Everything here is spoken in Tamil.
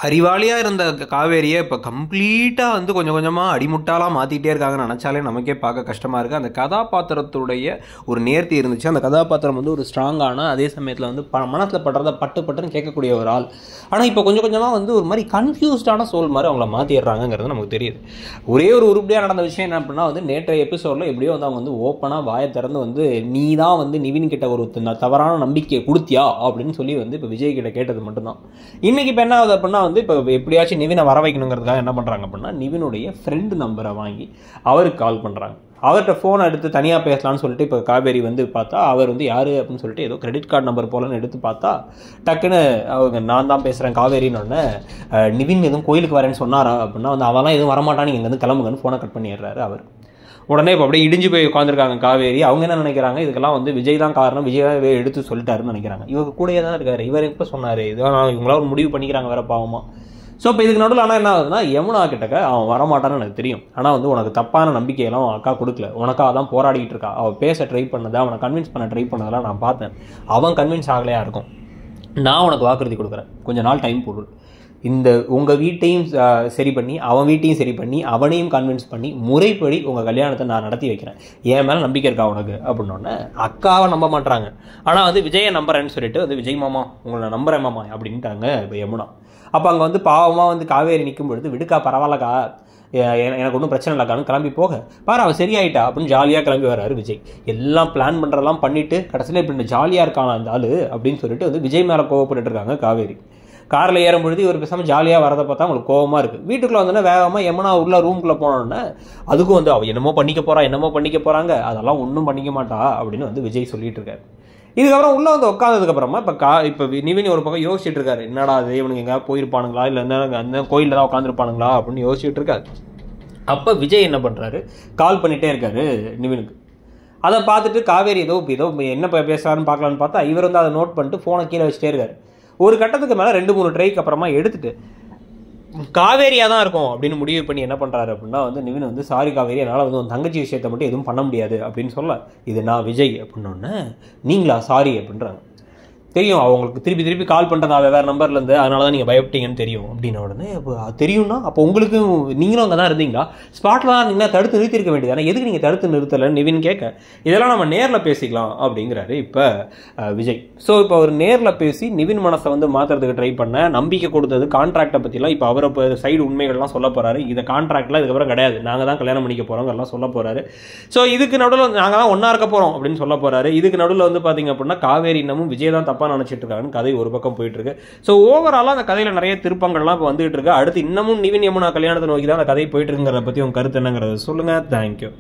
அறிவாளியாக இருந்த காவேரியை இப்போ கம்ப்ளீட்டாக வந்து கொஞ்சம் கொஞ்சமாக அடிமுட்டாலாம் மாற்றிட்டே இருக்காங்கன்னு நினச்சாலே நமக்கே பார்க்க கஷ்டமாக இருக்குது. அந்த கதாபாத்திரத்துடைய ஒரு நேர்த்தி இருந்துச்சு. அந்த கதாபாத்திரம் வந்து ஒரு ஸ்ட்ராங்கான, அதே சமயத்தில் வந்து மனசில் படுறத பட்டுன்னு கேட்கக்கூடிய ஒரு ஆள். ஆனால் இப்போ கொஞ்சம் கொஞ்சமாக வந்து ஒரு மாதிரி கன்ஃபியூஸ்டான சோல் மாதிரி அவங்கள மாற்றிடுறாங்கிறது நமக்கு தெரியுது. ஒரே ஒரு உருப்படியாக நடந்த விஷயம் என்ன அப்படின்னா வந்து நேற்றைய எபிசோடில் எப்படியோ வந்து அவங்க வந்து ஓப்பனாக வாயை திறந்து வந்து நீ தான் வந்து நிவின் கிட்ட ஒரு தவறான நம்பிக்கையை கொடுத்தியா அப்படின்னு சொல்லி வந்து இப்போ விஜய் கிட்ட கேட்டது மட்டும்தான். இன்றைக்கி இப்போ என்ன ஆகுது அப்படின்னா வந்து இப்போ எப்படியாச்சும் நிவினை வர வைக்கணுங்கிறதுக்காக என்ன பண்ணுறாங்க அப்படின்னா நிவினுடைய ஃப்ரெண்டு நம்பரை வாங்கி அவருக்கு கால் பண்ணுறாங்க. அவர்கிட்ட ஃபோனை எடுத்து தனியாக பேசலான்னு சொல்லிட்டு இப்போ காவேரி வந்து பார்த்தா அவர் வந்து யார் அப்படின்னு சொல்லிட்டு ஏதோ கிரெடிட் கார்டு நம்பர் போலன்னு எடுத்து பார்த்தா டக்குன்னு அவங்க நான் தான் பேசுகிறேன் காவேரின்னு நிவின் எதுவும் கோயிலுக்கு வரேன்னு சொன்னாரா அப்படின்னா வந்து அவெல்லாம் எதுவும் வரமாட்டான், நீங்கள் இங்கேருந்து கிளம்புங்கன்னு ஃபோனை கட் பண்ணிடுறாரு அவர். உடனே இப்போ அப்படியே இடிஞ்சு போய் உட்காந்துருக்காங்க காவேரி. அவங்க என்ன நினைக்கிறாங்க, இதுக்கெல்லாம் வந்து விஜய் தான் காரணம், விஜயாவே எடுத்து சொல்லிட்டாருன்னு நினைக்கிறாங்க. இவங்க கூடயே தான் இருக்காரு, இவர் எப்போ சொன்னார், இதெல்லாம் இவங்களாம் ஒரு முடிவு பண்ணிக்கிறாங்க வேற பாவமா. ஸோ இப்போ இதுக்கு நடுவில் ஆனால் என்ன ஆகுதுன்னா யமுனா கிட்டக்க அவன் வரமாட்டான்னு எனக்கு தெரியும், ஆனால் வந்து உனக்கு தப்பான நம்பிக்கையெல்லாம் அக்கா கொடுக்கல, உனக்காக தான் போராடிக்கிட்டு இருக்கா, அவள் பேச ட்ரை பண்ணதை அவனை கன்வின்ஸ் பண்ண ட்ரை பண்ணதெல்லாம் நான் பார்த்தேன், அவன் கன்வின்ஸ் ஆகலையா இருக்கும், நான் உனக்கு வாக்குறுதி கொடுக்குறேன், கொஞ்சம் நாள் டைம் போடு, இந்த உங்கள் வீட்டையும் சரி பண்ணி அவன் வீட்டையும் சரி பண்ணி அவனையும் கன்வின்ஸ் பண்ணி முறைப்படி உங்கள் கல்யாணத்தை நான் நடத்தி வைக்கிறேன், என் மேலே நம்பிக்கை இருக்கா உனக்கு அப்படின்னோடனே அக்காவை நம்ப மாட்டாங்க. ஆனால் வந்து விஜயை நம்புறேன்னு சொல்லிட்டு வந்து விஜய் மாமா உங்களை நம்புறேன் மாமா அப்படின்ட்டாங்க இப்போ யமுனா. அப்போ அங்கே வந்து பாவமாக வந்து காவேரி நிற்கும் பொழுது விடுக்கா பரவாயில்லக்கா எனக்கு ஒன்றும் பிரச்சனை இல்லைக்கான்னு கிளம்பி போக பாரு அவள் சரியாயிட்டா அப்படின்னு ஜாலியாக கிளம்பி வர்றாரு விஜய். எல்லாம் பிளான் பண்ணுறதெல்லாம் பண்ணிவிட்டு கடைசியில் இப்படி ஜாலியாக இருக்கான அந்த ஆள் அப்படின்னு சொல்லிட்டு வந்து விஜய் மேலே கோவப்பட்டு இருக்காங்க காவேரி. காரில் ஏறும்பொழுது இவர் பேசாமல் ஜாலியாக வரதை பார்த்தா அவங்களுக்கு கோவமாக இருக்குது. வீட்டுக்குள்ளே வந்தோன்னா வேகமாக யமுனா உள்ள ரூம்குள்ளே போனோன்னே அதுக்கும் வந்து அவள் என்னமோ பண்ணிக்க போகிறாங்க, அதெல்லாம் ஒன்றும் பண்ணிக்க மாட்டா அப்படின்னு வந்து விஜய் சொல்லிட்டு இருக்காரு. இதுக்கப்புறம் உள்ளே வந்து உட்காந்ததுக்கப்புறமா இப்போ நிவின் ஒரு பக்கம் யோசிச்சுட்டு இருக்காரு, என்னடா அது இவனுக்கு எங்கேயாவது போயிருப்பானுங்களா இல்லை அந்த கோயிலில் தான் உட்காந்துருப்பானுங்களா அப்படின்னு யோசிச்சுட்டு இருக்காரு. அப்போ விஜய் என்ன பண்ணுறாரு, கால் பண்ணிகிட்டே இருக்காரு நிவினுக்கு. அதை பார்த்துட்டு காவேரி ஏதோ என்ன பேசுகிறாருன்னு பார்க்கலான்னு பார்த்தா இவர் வந்து அதை நோட் பண்ணிட்டு ஃபோனை கீழே வச்சுட்டே இருக்காரு. ஒரு கட்டத்துக்கு மேலே 2-3 ட்ரைக்கு அப்புறமா எடுத்துட்டு காவேரியாக தான் இருக்கும் அப்படின்னு முடிவு பண்ணி என்ன பண்ணுறாரு அப்படின்னா வந்து நிவின் வந்து சாரி காவேரி, என்னால் வந்து உன் தங்கச்சி விஷயத்தை மட்டும் எதுவும் பண்ண முடியாது அப்படின்னு சொல்ல, இது நான் விஜய் அப்படின்னோடனே நீங்களா சாரி அப்படின்றாங்க. தெரியும் அவங்களுக்கு திருப்பி கால் பண்ணுறதா வேறு நம்பர்லேருந்து, அதனால தான் நீங்கள் பயப்பட்டீங்கன்னு தெரியும் அப்படின்ன உடனே இப்போ தெரியும்னா அப்போ உங்களுக்கு நீங்களும் அங்கே தான் இருந்தீங்களா, ஸ்பாட்டில் தான் இருந்தீங்கன்னா தடுத்து நிறுத்திருக்க வேண்டியது, ஆனால் எதுக்கு நீங்கள் தடுத்து நிறுத்தலைன்னு நிவின் கேட்க இதெல்லாம் நம்ம நேரில் பேசிக்கலாம் அப்படிங்கிறாரு இப்போ விஜய். ஸோ இப்போ அவர் நேரில் பேசி நிவின் மனசை வந்து மாற்றுறதுக்கு ட்ரை பண்ண, நம்பிக்கை கொடுத்தது கான்ட்ராக்டை பற்றிலாம் இப்போ அவரை இப்போ சைடு உண்மைகள்லாம் சொல்ல போகிறாரு. இதை கான்ட்ராக்ட்லாம் இதுக்கப்புறம் கிடையாது, நாங்கள் தான் கல்யாணம் பண்ணிக்க போகிறோங்கிறலாம் சொல்ல போகிறாரு. ஸோ இதுக்கு நடுவில் நாங்கள் தான் ஒன்றா இருக்க போகிறோம் அப்படின்னு சொல்ல போகிறாரு. இதுக்கு நடுவில் வந்து பார்த்தீங்க அப்படின்னா காவேரி இன்னமும் விஜய் தான் தப்பாக நினைச்சிட்டு இருக்காங்கன்னு கதை ஒரு பக்கம் போயிட்டு இருக்கு. ஸோ ஓவராலாக அந்த கதையில் நிறைய திருப்பங்கள்லாம் இப்போ வந்துகிட்டு இருக்கு. அடுத்து இன்னமும் நிவின் யமுனா கல்யாணத்தை நோக்கி தான் அந்த கதை போயிட்டு இருக்குங்கிறத பற்றி உங்க கருத்து என்னங்கிறத சொல்லுங்க. தேங்க்யூ.